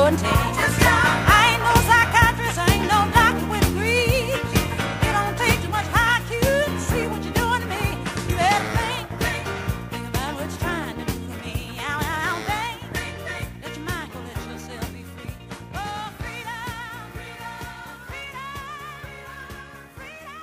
and take. I ain't no psychiatrist, I ain't no doctor with degrees. It don't take too much IQ to see what you're doing to me. You better think about what you're trying to do to me. Ow, think. Let your mind go, let yourself be free. Oh, freedom, freedom, freedom, freedom,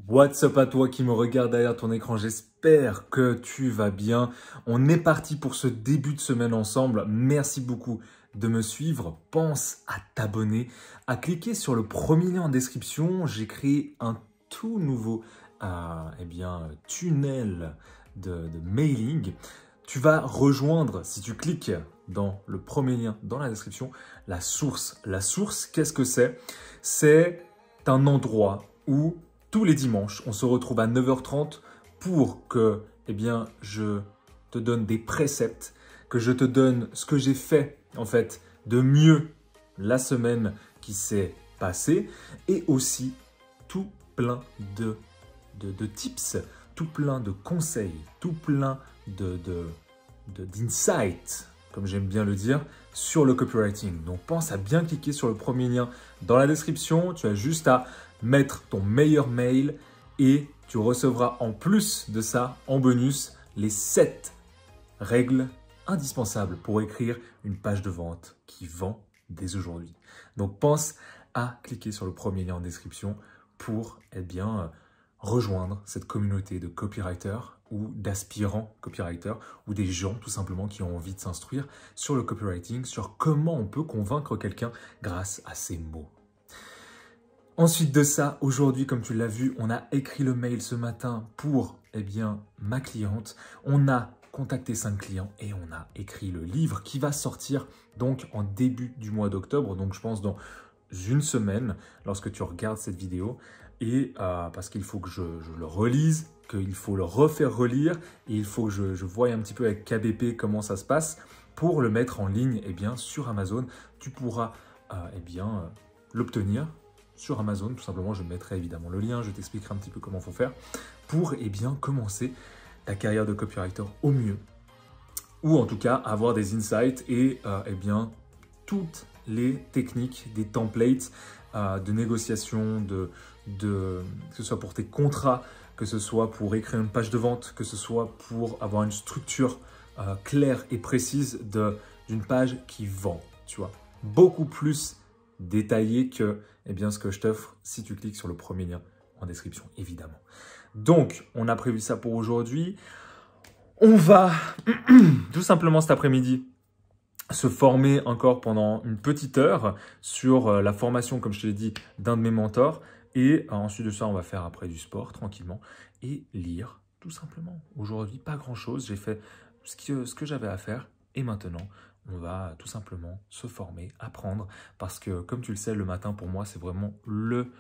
What's up à toi qui me regarde derrière ton écran, j'espère que tu vas bien. On est parti pour ce début de semaine ensemble. Merci beaucoup de me suivre. Pense à t'abonner, à cliquer sur le premier lien en description. J'ai créé un tout nouveau tunnel de mailing. Tu vas rejoindre, si tu cliques dans le premier lien dans la description, la source. La source, qu'est-ce que c'est? C'est un endroit où tous les dimanches, on se retrouve à 9h30 pour que je te donne des préceptes, que je te donne ce que j'ai fait en fait de mieux la semaine qui s'est passée et aussi tout plein de tips, tout plein de conseils, tout plein d'insights, comme j'aime bien le dire, sur le copywriting. Donc pense à bien cliquer sur le premier lien dans la description. Tu as juste à mettre ton meilleur mail et tu recevras en plus de ça, en bonus, les 7 règles indispensables pour écrire une page de vente qui vend dès aujourd'hui. Donc pense à cliquer sur le premier lien en description pour rejoindre cette communauté de copywriters ou d'aspirants copywriters ou des gens tout simplement qui ont envie de s'instruire sur le copywriting, sur comment on peut convaincre quelqu'un grâce à ses mots. Ensuite de ça, aujourd'hui, comme tu l'as vu, on a écrit le mail ce matin pour ma cliente. On a contacté 5 clients et on a écrit le livre qui va sortir donc en début du mois d'octobre. Donc je pense dans une semaine lorsque tu regardes cette vidéo. Et parce qu'il faut que je le relise, qu'il faut le refaire relire et il faut que je voie un petit peu avec KBP comment ça se passe pour le mettre en ligne sur Amazon. Tu pourras l'obtenir sur Amazon. Tout simplement, je mettrai évidemment le lien, je t'expliquerai un petit peu comment il faut faire pour commencer ta carrière de copywriter au mieux. Ou en tout cas, avoir des insights et toutes les techniques, des templates de négociation, que ce soit pour tes contrats, que ce soit pour écrire une page de vente, que ce soit pour avoir une structure claire et précise d'une page qui vend, tu vois. Beaucoup plus détaillé que ce que je t'offre si tu cliques sur le premier lien en description, évidemment. Donc, on a prévu ça pour aujourd'hui. On va tout simplement cet après-midi se former encore pendant une petite heure sur la formation, comme je te l'ai dit, d'un de mes mentors. Et ensuite de ça, on va faire après du sport tranquillement et lire tout simplement. Aujourd'hui, pas grand-chose. J'ai fait ce que j'avais à faire et maintenant, on va tout simplement se former, apprendre. Parce que comme tu le sais, le matin pour moi, c'est vraiment le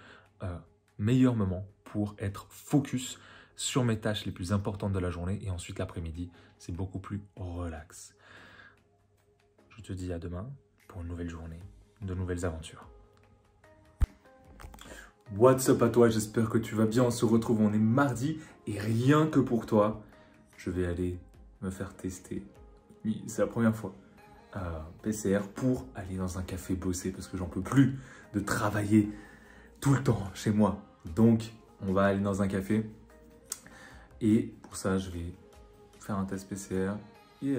meilleur moment pour être focus sur mes tâches les plus importantes de la journée. Et ensuite, l'après-midi, c'est beaucoup plus relax. Je te dis à demain pour une nouvelle journée, de nouvelles aventures. What's up à toi, j'espère que tu vas bien. On se retrouve, on est mardi et rien que pour toi, je vais aller me faire tester. Oui, c'est la première fois. PCR pour aller dans un café bosser parce que j'en peux plus de travailler tout le temps chez moi. Donc, on va aller dans un café et pour ça, je vais faire un test PCR et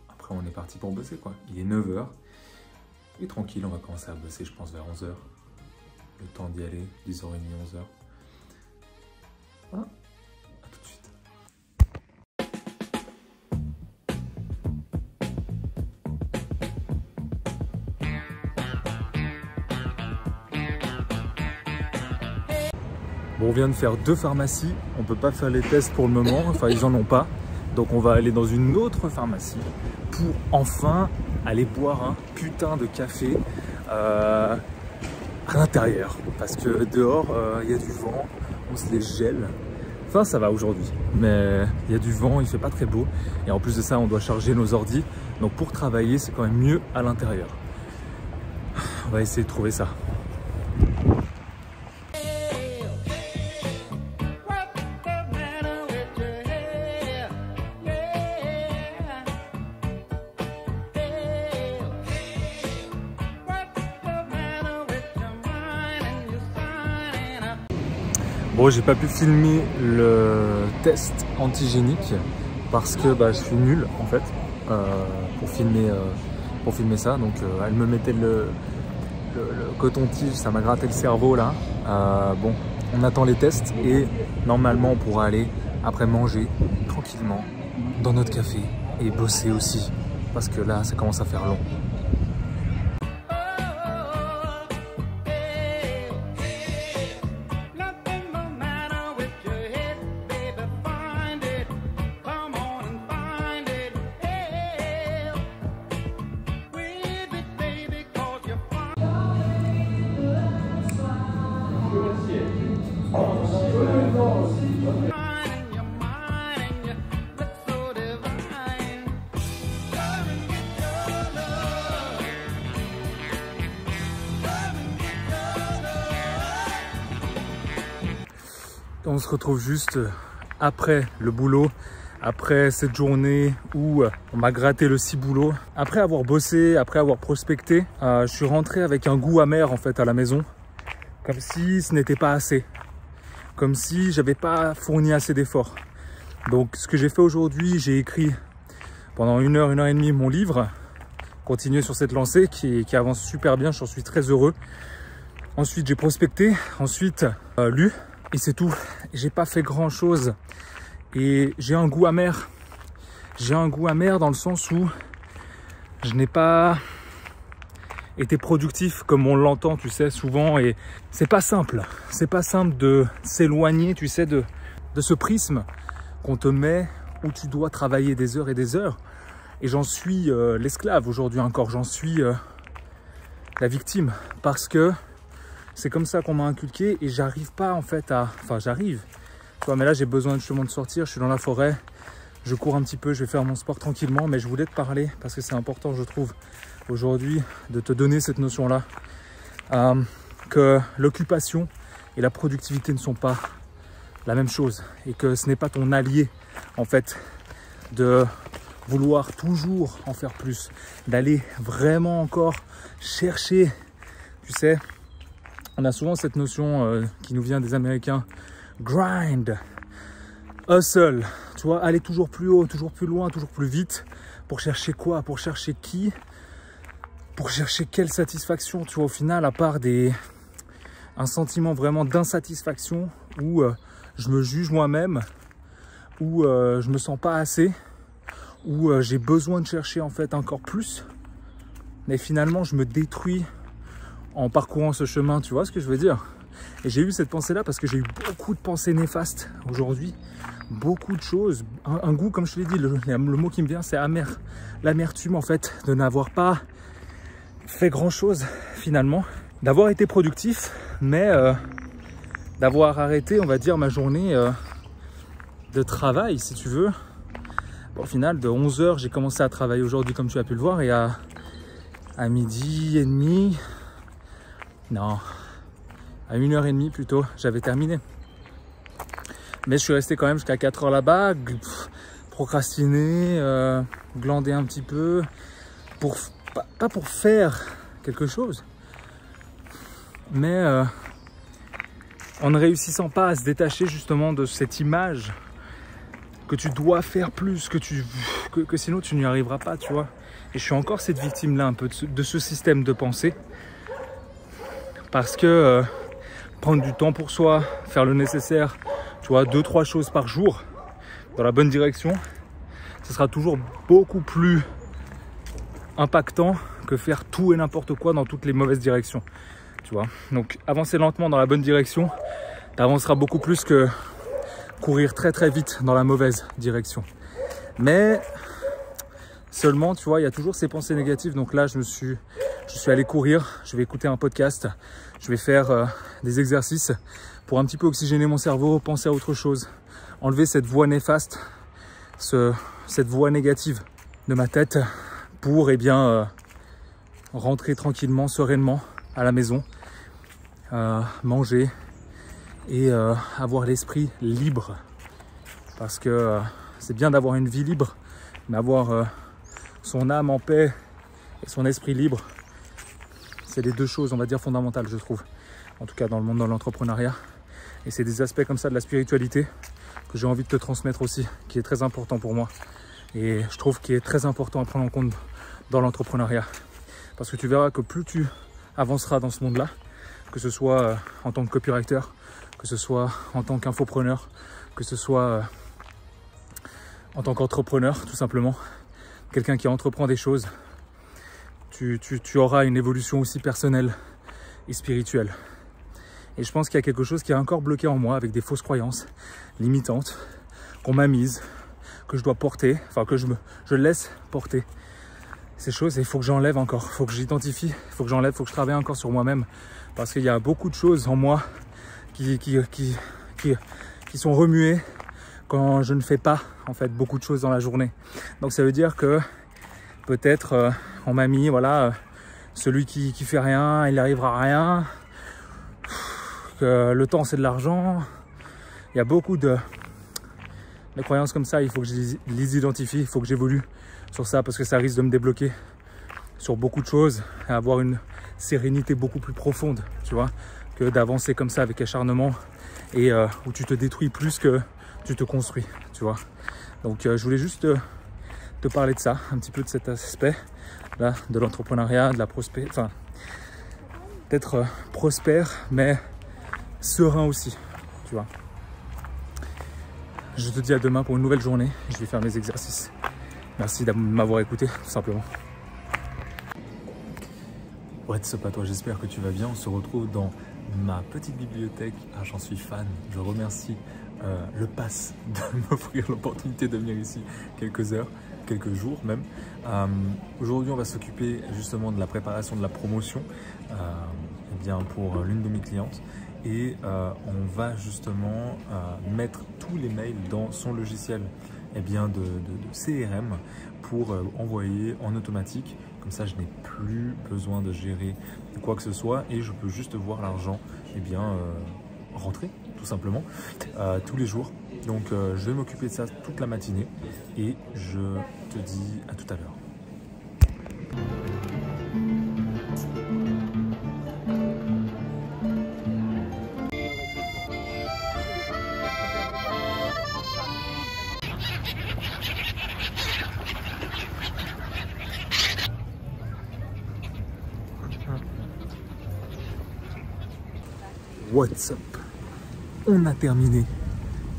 après, on est parti pour bosser quoi. Il est 9h et tranquille, on va commencer à bosser, je pense, vers 11h. Le temps d'y aller, 10h30, 11h. Voilà, à tout de suite. Bon, on vient de faire 2 pharmacies, on ne peut pas faire les tests pour le moment, enfin ils n'en ont pas. Donc on va aller dans une autre pharmacie pour enfin aller boire un putain de café à l'intérieur. Parce que dehors, il y a du vent, on se les gèle. Enfin, ça va aujourd'hui, mais il y a du vent, il fait pas très beau. Et en plus de ça, on doit charger nos ordis. Donc pour travailler, c'est quand même mieux à l'intérieur. On va essayer de trouver ça. Bon, j'ai pas pu filmer le test antigénique parce que je suis nul en fait pour filmer ça. Donc elle me mettait le coton-tige, ça m'a gratté le cerveau là. Bon, on attend les tests et normalement on pourra aller après manger tranquillement dans notre café et bosser aussi parce que là ça commence à faire long. On se retrouve juste après le boulot, après cette journée où on m'a gratté le ciboulot. Après avoir bossé, après avoir prospecté, je suis rentré avec un goût amer en fait à la maison. Comme si ce n'était pas assez. Comme si j'avais pas fourni assez d'efforts. Donc ce que j'ai fait aujourd'hui, j'ai écrit pendant 1 heure, 1 heure et demie mon livre. Continuer sur cette lancée qui avance super bien, j'en suis très heureux. Ensuite j'ai prospecté, ensuite lu. Et c'est tout. J'ai pas fait grand chose. Et j'ai un goût amer. J'ai un goût amer dans le sens où je n'ai pas été productif comme on l'entend, tu sais, souvent. Et c'est pas simple. C'est pas simple de s'éloigner, tu sais, de ce prisme qu'on te met où tu dois travailler des heures et des heures. Et j'en suis l'esclave aujourd'hui encore. J'en suis la victime. Parce que c'est comme ça qu'on m'a inculqué et j'arrive pas en fait à... Enfin j'arrive, tu vois, mais là j'ai besoin justement de sortir, je suis dans la forêt, je cours un petit peu, je vais faire mon sport tranquillement, mais je voulais te parler parce que c'est important je trouve aujourd'hui de te donner cette notion-là, que l'occupation et la productivité ne sont pas la même chose et que ce n'est pas ton allié en fait de vouloir toujours en faire plus, d'aller vraiment encore chercher, tu sais. On a souvent cette notion qui nous vient des Américains, grind, hustle, tu vois, aller toujours plus haut, toujours plus loin, toujours plus vite, pour chercher quoi? Pour chercher qui? Pour chercher quelle satisfaction, tu vois, au final, à part un sentiment vraiment d'insatisfaction où je me juge moi-même, où je me sens pas assez, où j'ai besoin de chercher en fait encore plus, mais finalement je me détruis en parcourant ce chemin, tu vois ce que je veux dire? Et j'ai eu cette pensée-là parce que j'ai eu beaucoup de pensées néfastes aujourd'hui, beaucoup de choses, un goût, comme je te l'ai dit, le mot qui me vient c'est amer, l'amertume en fait de n'avoir pas fait grand-chose finalement, d'avoir été productif, mais d'avoir arrêté, on va dire, ma journée de travail, si tu veux. Bon, au final, de 11 h, j'ai commencé à travailler aujourd'hui, comme tu as pu le voir, et à 12h30, non, à 1h30 plutôt, j'avais terminé. Mais je suis resté quand même jusqu'à 4 h là-bas, procrastiner, glander un petit peu, pas pour faire quelque chose, mais en ne réussissant pas à se détacher justement de cette image que tu dois faire plus, que sinon tu n'y arriveras pas, tu vois. Et je suis encore cette victime-là un peu de ce système de pensée. Parce que prendre du temps pour soi, faire le nécessaire, tu vois, 2-3 choses par jour dans la bonne direction, ce sera toujours beaucoup plus impactant que faire tout et n'importe quoi dans toutes les mauvaises directions, tu vois. Donc avancer lentement dans la bonne direction, tu avanceras beaucoup plus que courir très très vite dans la mauvaise direction. Mais seulement, tu vois, il y a toujours ces pensées négatives. Donc là, je suis allé courir, je vais écouter un podcast, je vais faire des exercices pour un petit peu oxygéner mon cerveau, penser à autre chose, enlever cette voix néfaste, cette voix négative de ma tête pour, eh bien, rentrer tranquillement, sereinement à la maison, manger et avoir l'esprit libre. Parce que c'est bien d'avoir une vie libre, mais avoir son âme en paix et son esprit libre, c'est les deux choses, on va dire, fondamentales, je trouve. En tout cas, dans le monde de l'entrepreneuriat. Et c'est des aspects comme ça de la spiritualité que j'ai envie de te transmettre aussi, qui est très important pour moi. Et je trouve qu'il est très important à prendre en compte dans l'entrepreneuriat. Parce que tu verras que plus tu avanceras dans ce monde-là, que ce soit en tant que copywriter, que ce soit en tant qu'infopreneur, que ce soit en tant qu'entrepreneur, tout simplement, quelqu'un qui entreprend des choses, tu auras une évolution aussi personnelle et spirituelle. Et je pense qu'il y a quelque chose qui est encore bloqué en moi avec des fausses croyances limitantes qu'on m'a mises, que je dois porter, enfin que je laisse porter ces choses. Et il faut que j'enlève encore, il faut que j'identifie, il faut que j'enlève, il faut que je travaille encore sur moi-même. Parce qu'il y a beaucoup de choses en moi qui sont remuées quand je ne fais pas en fait beaucoup de choses dans la journée. Donc ça veut dire que peut-être on m'a mis, voilà, celui qui fait rien, il n'arrivera à rien, que le temps c'est de l'argent. Il y a beaucoup de croyances comme ça, il faut que je les identifie, il faut que j'évolue sur ça parce que ça risque de me débloquer sur beaucoup de choses et avoir une sérénité beaucoup plus profonde, tu vois, que d'avancer comme ça avec acharnement et où tu te détruis plus que tu te construis, tu vois. Donc je voulais juste te parler de ça, un petit peu de cet aspect là, de l'entrepreneuriat, de la prospérité, enfin d'être prospère mais serein aussi, tu vois. Je te dis à demain pour une nouvelle journée, je vais faire mes exercices. Merci de m'avoir écouté, tout simplement. What's up à toi, j'espère que tu vas bien. On se retrouve dans ma petite bibliothèque. Ah, j'en suis fan. Je remercie le pass de m'offrir l'opportunité de venir ici quelques heures, quelques jours même. Aujourd'hui, on va s'occuper justement de la préparation de la promotion eh bien, pour l'une de mes clientes. Et on va justement mettre tous les mails dans son logiciel eh bien, de CRM pour envoyer en automatique. Comme ça, je n'ai plus besoin de gérer quoi que ce soit et je peux juste voir l'argent eh bien, rentrer tout simplement tous les jours. Donc, je vais m'occuper de ça toute la matinée et je te dis à tout à l'heure. What's up? On a terminé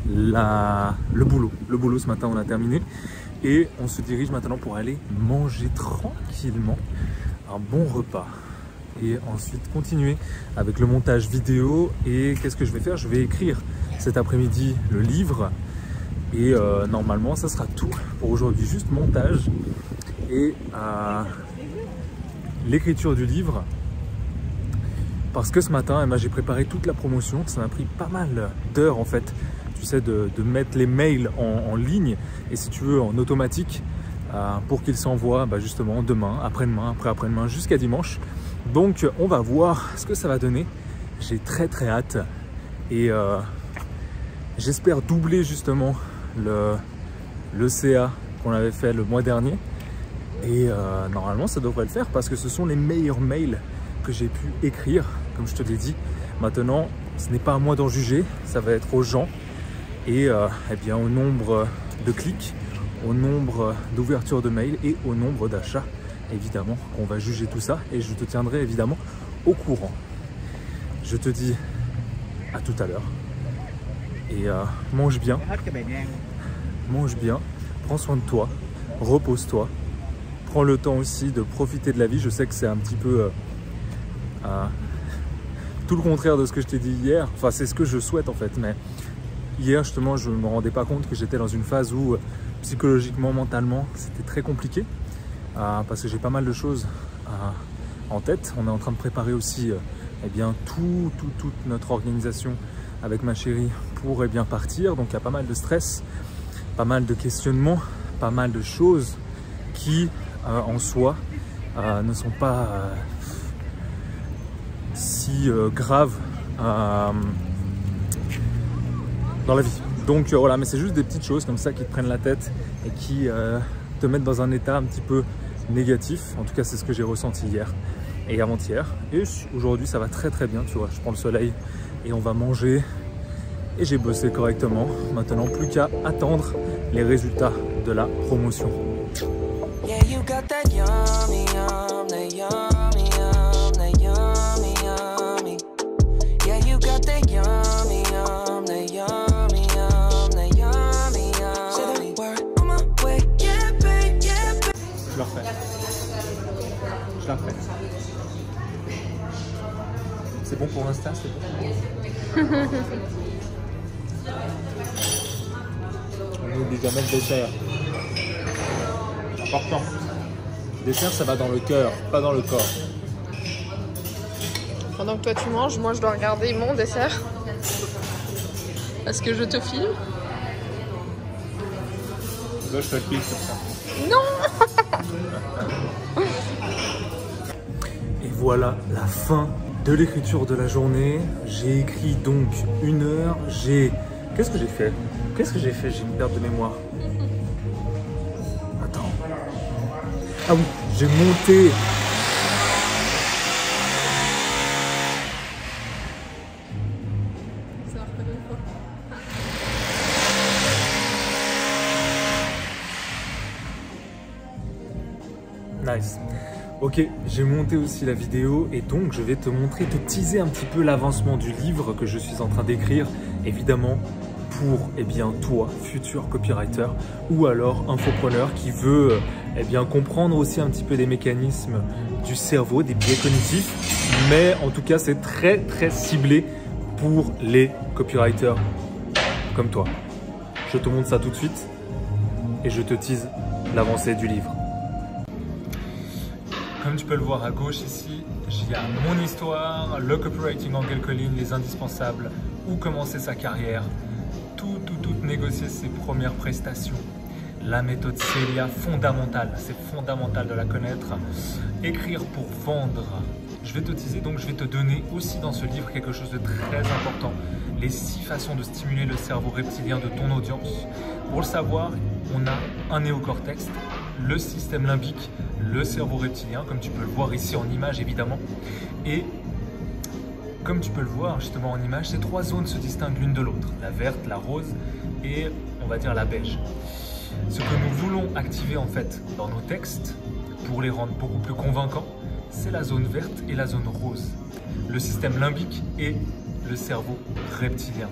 le boulot. Le boulot ce matin, on a terminé. Et on se dirige maintenant pour aller manger tranquillement un bon repas. Et ensuite continuer avec le montage vidéo. Et qu'est-ce que je vais faire? Je vais écrire cet après-midi le livre. Et normalement, ça sera tout pour aujourd'hui. Juste montage et l'écriture du livre. Parce que ce matin, j'ai préparé toute la promotion. Ça m'a pris pas mal d'heures en fait. Tu sais, de mettre les mails en ligne et si tu veux en automatique pour qu'ils s'envoient justement demain, après-demain, après-après-demain jusqu'à dimanche. Donc on va voir ce que ça va donner. J'ai très hâte et j'espère doubler justement le CA qu'on avait fait le mois dernier. Et normalement ça devrait le faire parce que ce sont les meilleurs mails que j'ai pu écrire, comme je te l'ai dit. Maintenant, ce n'est pas à moi d'en juger, ça va être aux gens et eh bien, au nombre de clics, au nombre d'ouvertures de mails et au nombre d'achats, évidemment, qu'on va juger tout ça et je te tiendrai évidemment au courant. Je te dis à tout à l'heure et mange bien, prends soin de toi, repose-toi, prends le temps aussi de profiter de la vie. Je sais que c'est un petit peu tout le contraire de ce que je t'ai dit hier, enfin c'est ce que je souhaite en fait, mais hier justement je ne me rendais pas compte que j'étais dans une phase où psychologiquement, mentalement c'était très compliqué parce que j'ai pas mal de choses en tête. On est en train de préparer aussi eh bien, toute notre organisation avec ma chérie pour eh bien, partir, donc il y a pas mal de stress, pas mal de questionnements, pas mal de choses qui en soi ne sont pas si grave dans la vie. Donc voilà, mais c'est juste des petites choses comme ça qui te prennent la tête et qui te mettent dans un état un petit peu négatif. En tout cas, c'est ce que j'ai ressenti hier et avant-hier. Et aujourd'hui, ça va très bien, tu vois. Je prends le soleil et on va manger et j'ai bossé correctement. Maintenant, plus qu'à attendre les résultats de la promotion. Yeah, you got that yummy, that yummy, that yummy, yummy. Yeah, you got that yummy, that yummy, that yummy, yummy. Say the word on my way, yeah, babe, yeah, babe. Je la refais. Je la refais. C'est bon pour Insta, c'est bon. On n'oublie jamais le dessert. Important. Le dessert, ça va dans le cœur, pas dans le corps. Pendant que toi tu manges, moi je dois regarder mon dessert. Parce que je te filme. Là, je te clique sur ça. Non. Et voilà la fin de l'écriture de la journée. J'ai écrit donc 1 heure. Qu'est-ce que j'ai fait? J'ai une perte de mémoire. Attends. Ah oui, j'ai monté. Nice. Ok, j'ai monté aussi la vidéo et donc je vais te montrer, te teaser un petit peu l'avancement du livre que je suis en train d'écrire, évidemment pour toi, futur copywriter ou alors infopreneur qui veut comprendre aussi un petit peu des mécanismes du cerveau, des biais cognitifs, mais en tout cas c'est très ciblé pour les copywriters comme toi. Je te montre ça tout de suite et je te tease l'avancée du livre. Comme tu peux le voir à gauche ici, il y a mon histoire, le copywriting en quelques lignes, les indispensables, où commencer sa carrière, tout négocier ses premières prestations. La méthode Celia, fondamentale, c'est fondamental de la connaître. Écrire pour vendre. Je vais te teaser, donc je vais te donner aussi dans ce livre quelque chose de très important. Les 6 façons de stimuler le cerveau reptilien de ton audience. Pour le savoir, on a un néocortex, le système limbique, le cerveau reptilien, comme tu peux le voir ici en image évidemment. Et comme tu peux le voir justement en image, ces 3 zones se distinguent l'une de l'autre. La verte, la rose et on va dire la beige. Ce que nous voulons activer en fait dans nos textes pour les rendre beaucoup plus convaincants, c'est la zone verte et la zone rose. Le système limbique et le cerveau reptilien.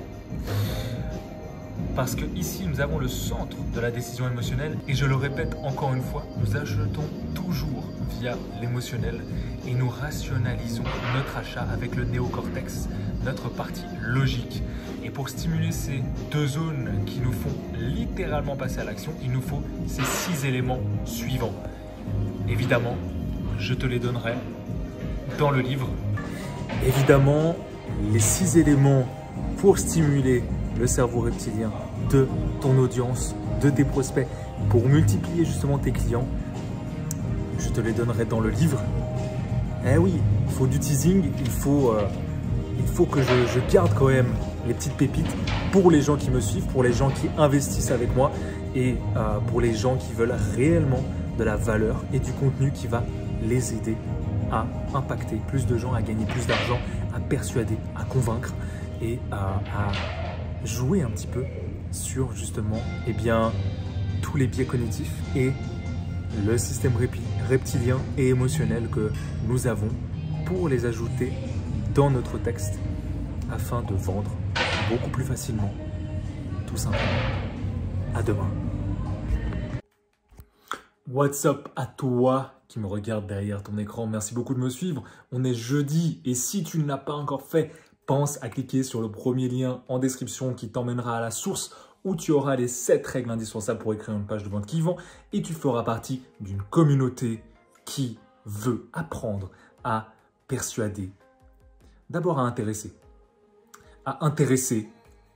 Parce que ici, nous avons le centre de la décision émotionnelle et je le répète encore une fois, nous achetons toujours via l'émotionnel et nous rationalisons notre achat avec le néocortex, notre partie logique. Et pour stimuler ces 2 zones qui nous font littéralement passer à l'action, il nous faut ces 6 éléments suivants. Évidemment, je te les donnerai dans le livre. Évidemment, les 6 éléments pour stimuler le cerveau reptilien de ton audience, de tes prospects, pour multiplier justement tes clients, je te les donnerai dans le livre. Eh oui, il faut du teasing, il faut que je garde quand même les petites pépites pour les gens qui me suivent, pour les gens qui investissent avec moi et pour les gens qui veulent réellement de la valeur et du contenu qui va les aider à impacter plus de gens, à gagner plus d'argent, à persuader, à convaincre et à jouer un petit peu sur justement tous les biais cognitifs et le système reptilien et émotionnel que nous avons pour les ajouter dans notre texte afin de vendre beaucoup plus facilement, tout simplement. À demain. What's up à toi qui me regarde derrière ton écran. Merci beaucoup de me suivre. On est jeudi et si tu ne l'as pas encore fait, pense à cliquer sur le premier lien en description qui t'emmènera à la source où tu auras les 7 règles indispensables pour écrire une page de vente qui vend et tu feras partie d'une communauté qui veut apprendre à persuader, d'abord à intéresser,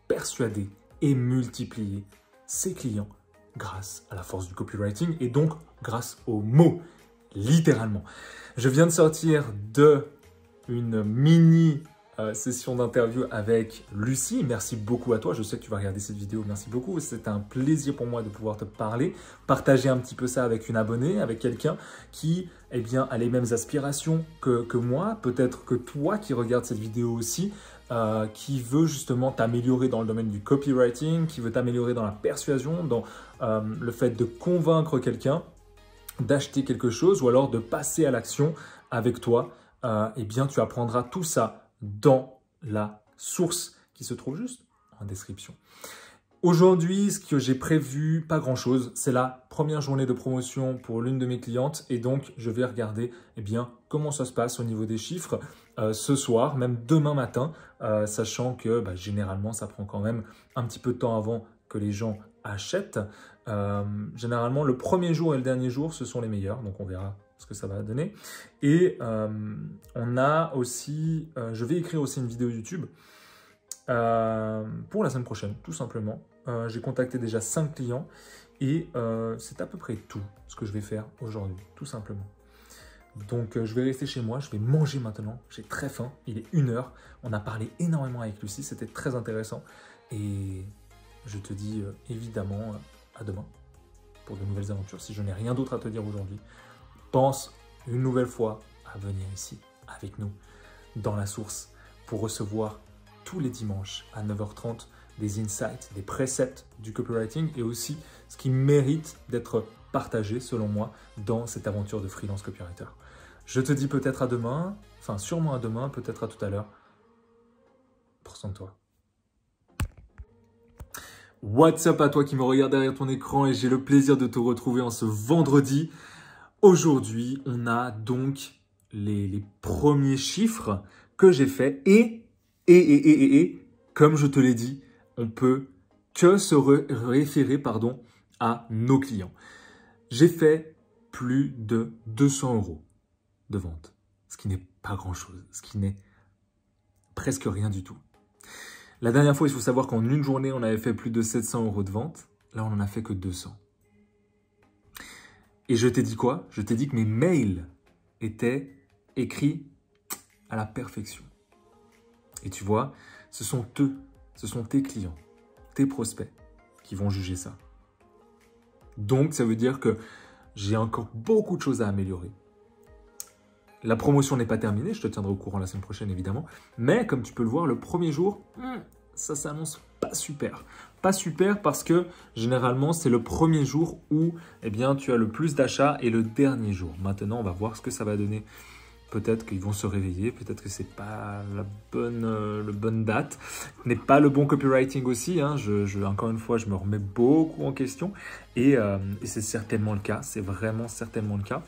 persuader et multiplier ses clients grâce à la force du copywriting et donc grâce aux mots, littéralement. Je viens de sortir une mini session d'interview avec Lucie. Merci beaucoup à toi. Je sais que tu vas regarder cette vidéo. Merci beaucoup. C'est un plaisir pour moi de pouvoir te parler, partager un petit peu ça avec une abonnée, avec quelqu'un qui a les mêmes aspirations que moi. Peut-être que toi qui regardes cette vidéo aussi, qui veut justement t'améliorer dans le domaine du copywriting, qui veut t'améliorer dans la persuasion, dans le fait de convaincre quelqu'un d'acheter quelque chose ou alors de passer à l'action avec toi, eh bien tu apprendras tout ça dans la source qui se trouve juste en description. Aujourd'hui, ce que j'ai prévu, pas grand-chose, c'est la première journée de promotion pour l'une de mes clientes et donc je vais regarder eh bien, comment ça se passe au niveau des chiffres ce soir, même demain matin, sachant que généralement ça prend quand même un petit peu de temps avant que les gens achètent. Généralement, le premier jour et le dernier jour, ce sont les meilleurs, donc on verra ce que ça va donner. Et on a aussi, je vais écrire aussi une vidéo YouTube pour la semaine prochaine, tout simplement. J'ai contacté déjà 5 clients et c'est à peu près tout ce que je vais faire aujourd'hui, tout simplement. Donc je vais rester chez moi, je vais manger maintenant, j'ai très faim, il est 1h, on a parlé énormément avec Lucie, c'était très intéressant et je te dis évidemment à demain pour de nouvelles aventures. Si je n'ai rien d'autre à te dire aujourd'hui, pense une nouvelle fois à venir ici avec nous dans la source pour recevoir tous les dimanches à 9h30 des insights, des préceptes du copywriting et aussi ce qui mérite d'être partagé selon moi dans cette aventure de freelance copywriter. Je te dis peut-être à demain, enfin sûrement à demain, peut-être à tout à l'heure. Prends soin de toi. What's up à toi qui me regarde derrière ton écran et j'ai le plaisir de te retrouver en ce vendredi. Aujourd'hui, on a donc les premiers chiffres que j'ai faits et comme je te l'ai dit, on peut que se référer à nos clients. J'ai fait plus de 200 € de vente, ce qui n'est pas grand-chose, ce qui n'est presque rien du tout. La dernière fois, il faut savoir qu'en une journée, on avait fait plus de 700 € de vente. Là, on n'en a fait que 200. Et je t'ai dit quoi? Je t'ai dit que mes mails étaient écrits à la perfection. Et tu vois, ce sont eux, ce sont tes clients, tes prospects qui vont juger ça. Donc, ça veut dire que j'ai encore beaucoup de choses à améliorer. La promotion n'est pas terminée, je te tiendrai au courant la semaine prochaine évidemment. Mais comme tu peux le voir, le premier jour, ça s'annonce pas super. Pas super parce que généralement, c'est le premier jour où eh bien, tu as le plus d'achats et le dernier jour. Maintenant, on va voir ce que ça va donner. Peut-être qu'ils vont se réveiller, peut-être que ce n'est pas la bonne date, ce n'est pas le bon copywriting aussi. Hein. Encore une fois, je me remets beaucoup en question et c'est certainement le cas, c'est vraiment certainement le cas.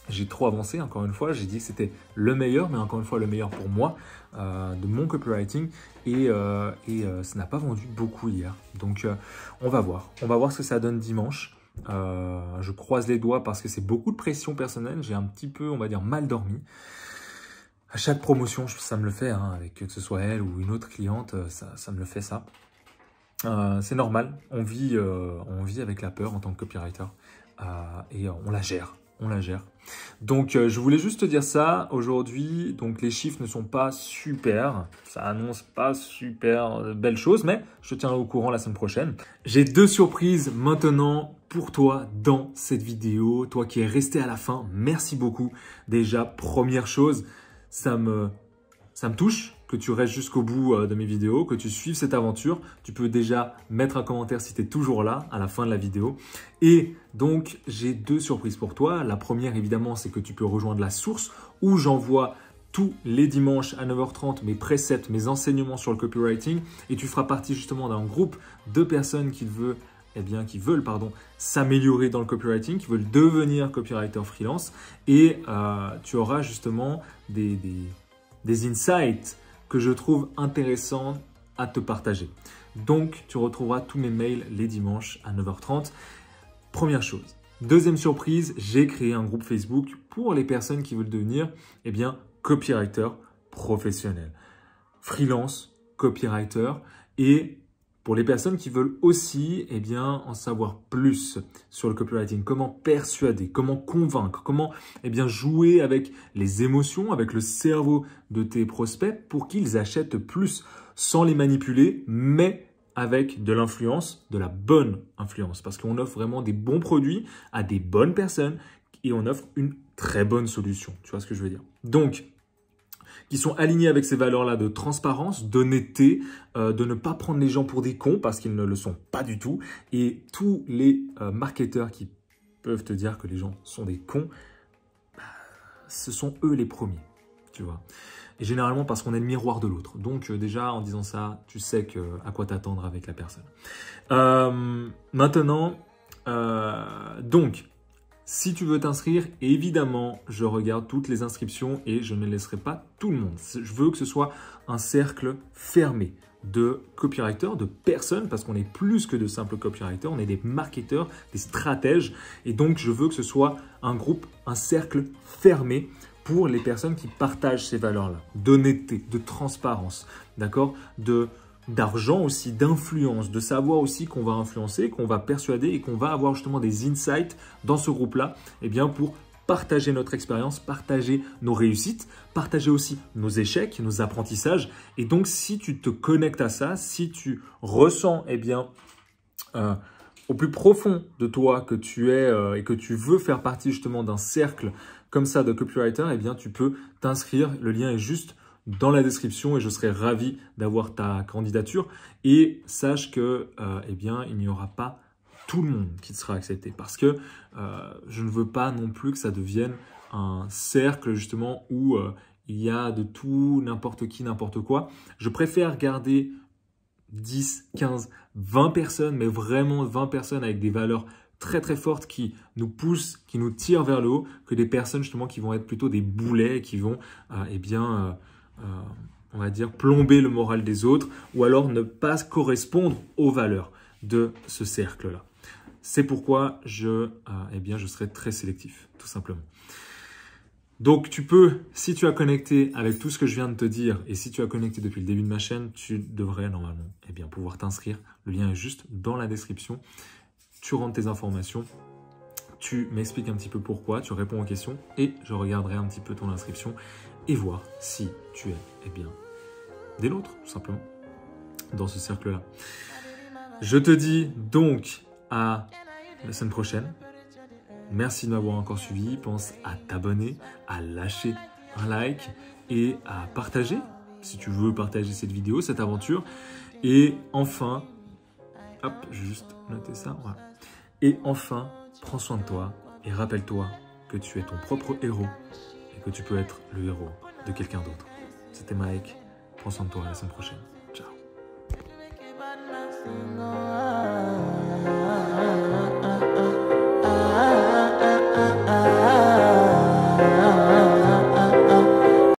J'ai trop avancé, encore une fois, j'ai dit que c'était le meilleur, mais encore une fois le meilleur pour moi, de mon copywriting et ça n'a pas vendu beaucoup hier. Donc on va voir ce que ça donne dimanche. Je croise les doigts parce que c'est beaucoup de pression personnelle, j'ai un petit peu, on va dire, mal dormi. À chaque promotion, ça me le fait, hein, avec que ce soit elle ou une autre cliente, ça me le fait ça. C'est normal, on vit avec la peur en tant que copywriter et on la gère. Donc, je voulais juste te dire ça. Aujourd'hui, donc les chiffres ne sont pas super. Ça annonce pas super belles choses, mais je te tiendrai au courant la semaine prochaine. J'ai 2 surprises maintenant pour toi dans cette vidéo. Toi qui es resté à la fin, merci beaucoup. Déjà, première chose, ça me touche que tu restes jusqu'au bout de mes vidéos, que tu suives cette aventure. Tu peux déjà mettre un commentaire si tu es toujours là à la fin de la vidéo. Et donc, j'ai 2 surprises pour toi. La première, évidemment, c'est que tu peux rejoindre la source où j'envoie tous les dimanches à 9h30 mes préceptes, mes enseignements sur le copywriting. Et tu feras partie justement d'un groupe de personnes qui veulent s'améliorer dans le copywriting, qui veulent devenir copywriter freelance. Et tu auras justement des insights que je trouve intéressants à te partager. Donc, tu retrouveras tous mes mails les dimanches à 9h30. Première chose. Deuxième surprise, j'ai créé un groupe Facebook pour les personnes qui veulent devenir copywriter professionnel. Freelance, copywriter et pour les personnes qui veulent aussi en savoir plus sur le copywriting, comment persuader, comment convaincre, comment jouer avec les émotions, avec le cerveau de tes prospects pour qu'ils achètent plus sans les manipuler, mais avec de l'influence, de la bonne influence. Parce qu'on offre vraiment des bons produits à des bonnes personnes et on offre une très bonne solution. Tu vois ce que je veux dire? Donc, qui sont alignés avec ces valeurs-là de transparence, d'honnêteté, de ne pas prendre les gens pour des cons parce qu'ils ne le sont pas du tout. Et tous les marketeurs qui peuvent te dire que les gens sont des cons, ce sont eux les premiers, tu vois. Et généralement parce qu'on est le miroir de l'autre. Donc déjà, en disant ça, tu sais à quoi t'attendre avec la personne. Maintenant, donc, si tu veux t'inscrire, évidemment, je regarde toutes les inscriptions et je ne laisserai pas tout le monde. Je veux que ce soit un cercle fermé de copywriters, de personnes, parce qu'on est plus que de simples copywriters, on est des marketeurs, des stratèges. Et donc, je veux que ce soit un groupe, un cercle fermé pour les personnes qui partagent ces valeurs-là, d'honnêteté, de transparence, d'accord, d'argent aussi, d'influence, de savoir aussi qu'on va influencer, qu'on va persuader et qu'on va avoir justement des insights dans ce groupe-là, eh bien pour partager notre expérience, partager nos réussites, partager aussi nos échecs, nos apprentissages. Et donc, si tu te connectes à ça, si tu ressens, eh bien, au plus profond de toi que tu es et que tu veux faire partie justement d'un cercle comme ça de copywriter, eh bien, tu peux t'inscrire. Le lien est juste dans la description et je serai ravi d'avoir ta candidature. Et sache que, eh bien, il n'y aura pas tout le monde qui sera accepté parce que je ne veux pas non plus que ça devienne un cercle justement où il y a de tout, n'importe qui, n'importe quoi. Je préfère garder 10, 15, 20 personnes, mais vraiment 20 personnes avec des valeurs très très fortes qui nous poussent, qui nous tirent vers le haut, que des personnes justement qui vont être plutôt des boulets, qui vont eh bien, on va dire, plomber le moral des autres ou alors ne pas correspondre aux valeurs de ce cercle-là. C'est pourquoi eh bien, je serai très sélectif, tout simplement. Donc, tu peux, si tu as connecté avec tout ce que je viens de te dire et si tu as connecté depuis le début de ma chaîne, tu devrais normalement eh bien, pouvoir t'inscrire. Le lien est juste dans la description. Tu rentres tes informations, tu m'expliques un petit peu pourquoi, tu réponds aux questions et je regarderai un petit peu ton inscription et voir si tu es eh bien, des nôtres, tout simplement, dans ce cercle-là. Je te dis donc à la semaine prochaine. Merci de m'avoir encore suivi. Pense à t'abonner, à lâcher un like et à partager si tu veux partager cette vidéo, cette aventure. Et enfin, hop, juste noter ça. Voilà. Et enfin, prends soin de toi et rappelle-toi que tu es ton propre héros et que tu peux être le héros de quelqu'un d'autre. C'était Mike. Prends soin de toi, à la semaine prochaine.